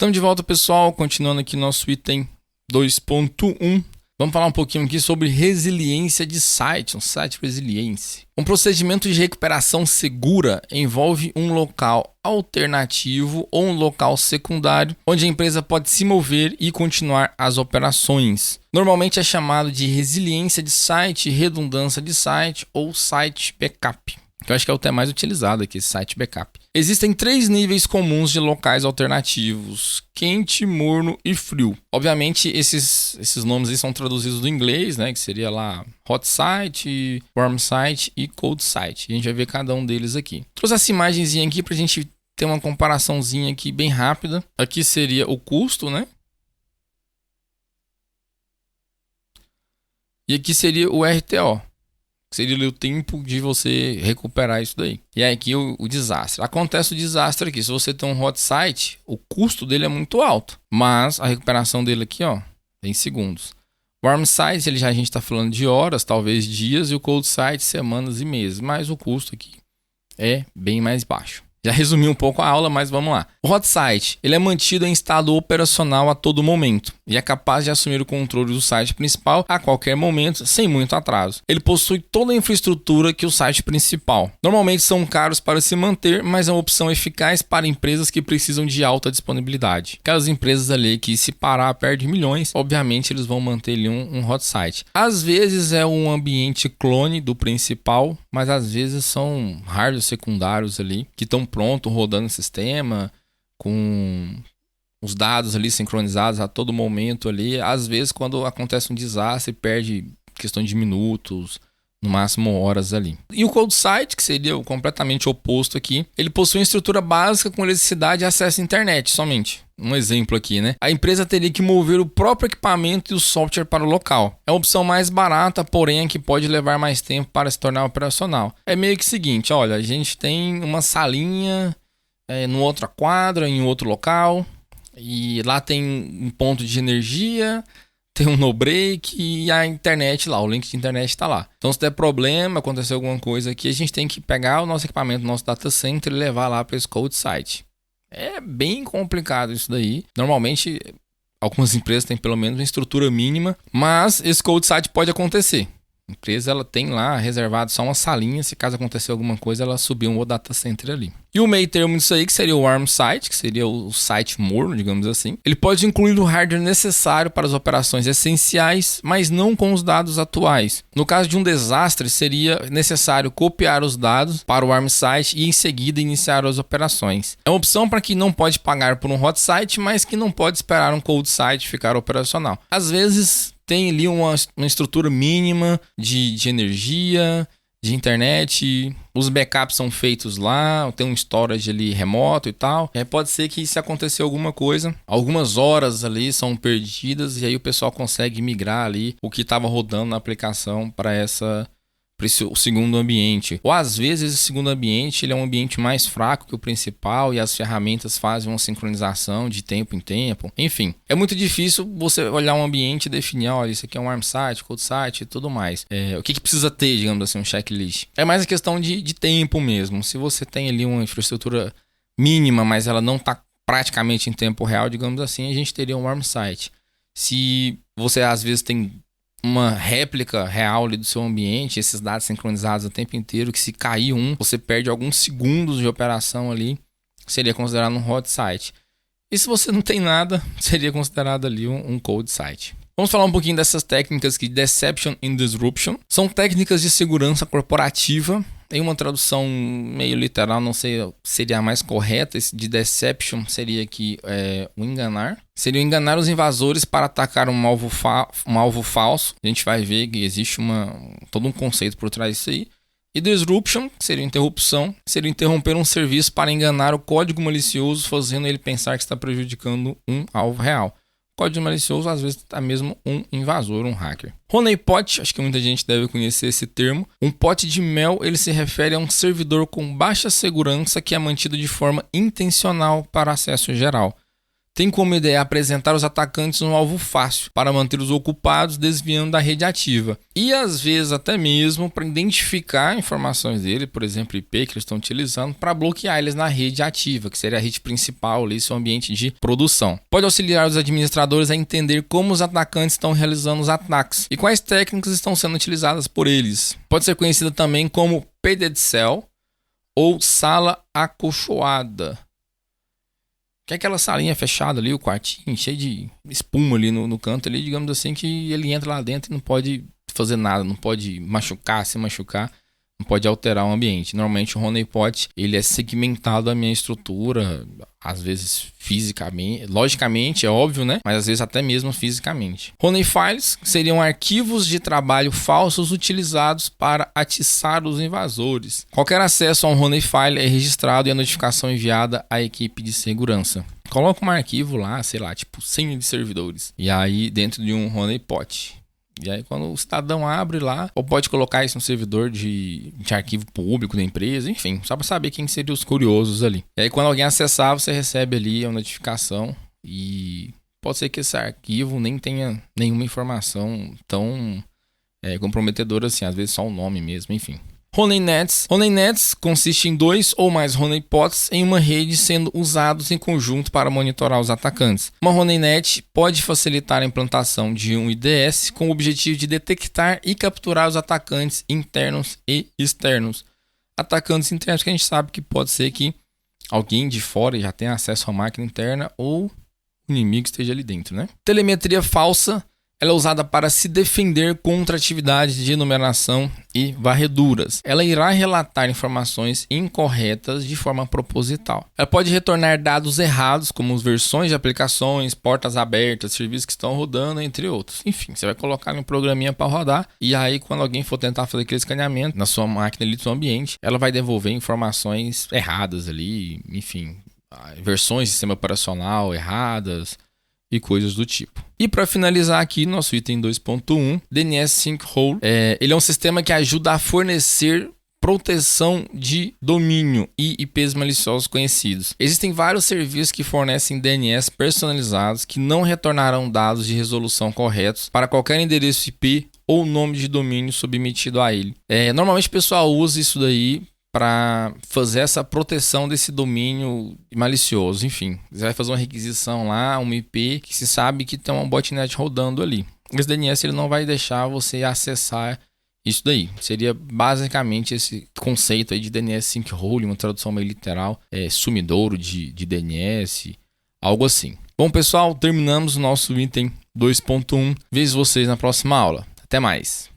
Estamos de volta, pessoal, continuando aqui nosso item 2.1. Vamos falar um pouquinho aqui sobre resiliência de site, um site resiliência. Um procedimento de recuperação segura envolve um local alternativo ou um local secundário onde a empresa pode se mover e continuar as operações. Normalmente é chamado de resiliência de site, redundância de site ou site backup, que eu acho que é o termo mais utilizado aqui, site backup. Existem 3 níveis comuns de locais alternativos: quente, morno e frio. Obviamente, esses nomes aí são traduzidos do inglês, né? Que seria lá hot site, warm site e cold site. A gente vai ver cada um deles aqui. Trouxe essa imagenzinha aqui pra gente ter uma comparaçãozinha aqui bem rápida. Aqui seria o custo, né? E aqui seria o RTO. Seria o tempo de você recuperar isso daí. E aí aqui o desastre. Acontece o desastre aqui. Se você tem um hot site, o custo dele é muito alto. Mas a recuperação dele aqui, ó, em segundos. Warm site, a gente está falando de horas, talvez dias. E o cold site, semanas e meses. Mas o custo aqui é bem mais baixo. Já resumi um pouco a aula, mas vamos lá. O hot site, ele é mantido em estado operacional a todo momento e é capaz de assumir o controle do site principal a qualquer momento, sem muito atraso. Ele possui toda a infraestrutura que o site principal. Normalmente são caros para se manter, mas é uma opção eficaz para empresas que precisam de alta disponibilidade. Aquelas empresas ali que, se parar, perdem milhões, obviamente eles vão manter ali um hot site. Às vezes é um ambiente clone do principal, mas às vezes são hardware secundários ali que estão pronto, rodando o sistema, com os dados ali sincronizados a todo momento ali. Às vezes, quando acontece um desastre, perde questão de minutos, no máximo horas ali. E o cold site, que seria o completamente oposto aqui, ele possui uma estrutura básica com eletricidade e acesso à internet somente. Um exemplo aqui, né? A empresa teria que mover o próprio equipamento e o software para o local. É uma opção mais barata, porém que pode levar mais tempo para se tornar operacional. É meio que o seguinte, olha, a gente tem uma salinha numa outra quadra, em outro local, e lá tem um ponto de energia, tem um no-break e a internet lá, o link de internet está lá. Então, se der problema, acontecer alguma coisa aqui, a gente tem que pegar o nosso equipamento, o nosso data center e levar lá para esse cold site. É bem complicado isso daí. Normalmente, algumas empresas têm pelo menos uma estrutura mínima, mas esse cold site pode acontecer. A empresa ela tem lá reservado só uma salinha, se caso acontecer alguma coisa, ela subir um data center ali. E o meio termo disso aí, que seria o warm site, que seria o site morno, digamos assim. Ele pode incluir o hardware necessário para as operações essenciais, mas não com os dados atuais. No caso de um desastre, seria necessário copiar os dados para o warm site e em seguida iniciar as operações. É uma opção para quem não pode pagar por um hot site, mas que não pode esperar um cold site ficar operacional. Às vezes tem ali uma estrutura mínima de energia, de internet, os backups são feitos lá, tem um storage ali remoto e tal. Pode ser que, se acontecer alguma coisa, algumas horas ali são perdidas e aí o pessoal consegue migrar ali o que estava rodando na aplicação para o segundo ambiente. Ou às vezes esse segundo ambiente ele é um ambiente mais fraco que o principal e as ferramentas fazem uma sincronização de tempo em tempo. Enfim, é muito difícil você olhar um ambiente e definir, olha, isso aqui é um warm site, cold site e tudo mais. O que precisa ter, digamos assim, um checklist. É mais a questão de tempo mesmo. Se você tem ali uma infraestrutura mínima, mas ela não está praticamente em tempo real, digamos assim, a gente teria um warm site. Se você às vezes tem uma réplica real ali do seu ambiente, esses dados sincronizados o tempo inteiro, que se cair você perde alguns segundos de operação ali, seria considerado um hot site. E se você não tem nada, seria considerado ali um cold site. Vamos falar um pouquinho dessas técnicas que Deception and Disruption. São técnicas de segurança corporativa. Em uma tradução meio literal, não sei se seria a mais correta. Esse de Deception seria aqui o enganar. Seria enganar os invasores para atacar um alvo falso. A gente vai ver que existe todo um conceito por trás disso aí. E Disruption, que seria interrupção, seria interromper um serviço para enganar o código malicioso, fazendo ele pensar que está prejudicando um alvo real. Código malicioso, às vezes, é mesmo um invasor, um hacker. Honeypot, acho que muita gente deve conhecer esse termo. Um pote de mel, ele se refere a um servidor com baixa segurança que é mantido de forma intencional para acesso geral. tem como ideia apresentar os atacantes um alvo fácil para manter os ocupados desviando da rede ativa. E às vezes até mesmo para identificar informações dele, por exemplo, IP que eles estão utilizando, para bloquear eles na rede ativa, que seria a rede principal, ali, seu ambiente de produção. Pode auxiliar os administradores a entender como os atacantes estão realizando os ataques e quais técnicas estão sendo utilizadas por eles. Pode ser conhecida também como padded cell ou sala acolchoada. Que é aquela salinha fechada ali, o quartinho, cheio de espuma ali no canto ali, digamos assim, que ele entra lá dentro e não pode fazer nada, não pode se machucar, não pode alterar o ambiente. Normalmente o honeypot, ele é segmentado a minha estrutura, às vezes fisicamente, logicamente, é óbvio, né? Mas às vezes até mesmo fisicamente. Honey files seriam arquivos de trabalho falsos utilizados para atiçar os invasores. Qualquer acesso a um honey file é registrado e a notificação enviada à equipe de segurança. Coloca um arquivo lá, sei lá, tipo 100 de servidores. E aí dentro de um honeypot. E aí quando o cidadão abre lá, ou pode colocar isso no servidor de arquivo público da empresa, enfim, só para saber quem seriam os curiosos ali. E aí quando alguém acessar, você recebe ali a notificação e pode ser que esse arquivo nem tenha nenhuma informação tão comprometedora assim, às vezes só o nome mesmo, enfim. Honeynets. Honeynets consiste em 2 ou mais honeypots em uma rede sendo usados em conjunto para monitorar os atacantes. Uma honeynet pode facilitar a implantação de um IDS com o objetivo de detectar e capturar os atacantes internos e externos. Atacantes internos que a gente sabe que pode ser que alguém de fora já tenha acesso à máquina interna ou o inimigo esteja ali dentro, né? Telemetria falsa. Ela é usada para se defender contra atividades de enumeração e varreduras. Ela irá relatar informações incorretas de forma proposital. Ela pode retornar dados errados, como versões de aplicações, portas abertas, serviços que estão rodando, entre outros. Enfim, você vai colocar um programinha para rodar e aí quando alguém for tentar fazer aquele escaneamento na sua máquina ali do seu ambiente, ela vai devolver informações erradas ali, enfim, versões de sistema operacional erradas e coisas do tipo. E para finalizar aqui, nosso item 2.1, DNS Sinkhole. Ele é um sistema que ajuda a fornecer proteção de domínio e IPs maliciosos conhecidos. Existem vários serviços que fornecem DNS personalizados que não retornarão dados de resolução corretos para qualquer endereço IP ou nome de domínio submetido a ele. Normalmente o pessoal usa isso daí para fazer essa proteção desse domínio malicioso. Enfim, você vai fazer uma requisição lá, uma IP que se sabe que tem uma botnet rodando ali. Esse DNS ele não vai deixar você acessar isso daí. Seria basicamente esse conceito aí de DNS Sinkhole, uma tradução meio literal, sumidouro de DNS, algo assim. Bom, pessoal, terminamos o nosso item 2.1. Vejo vocês na próxima aula. Até mais!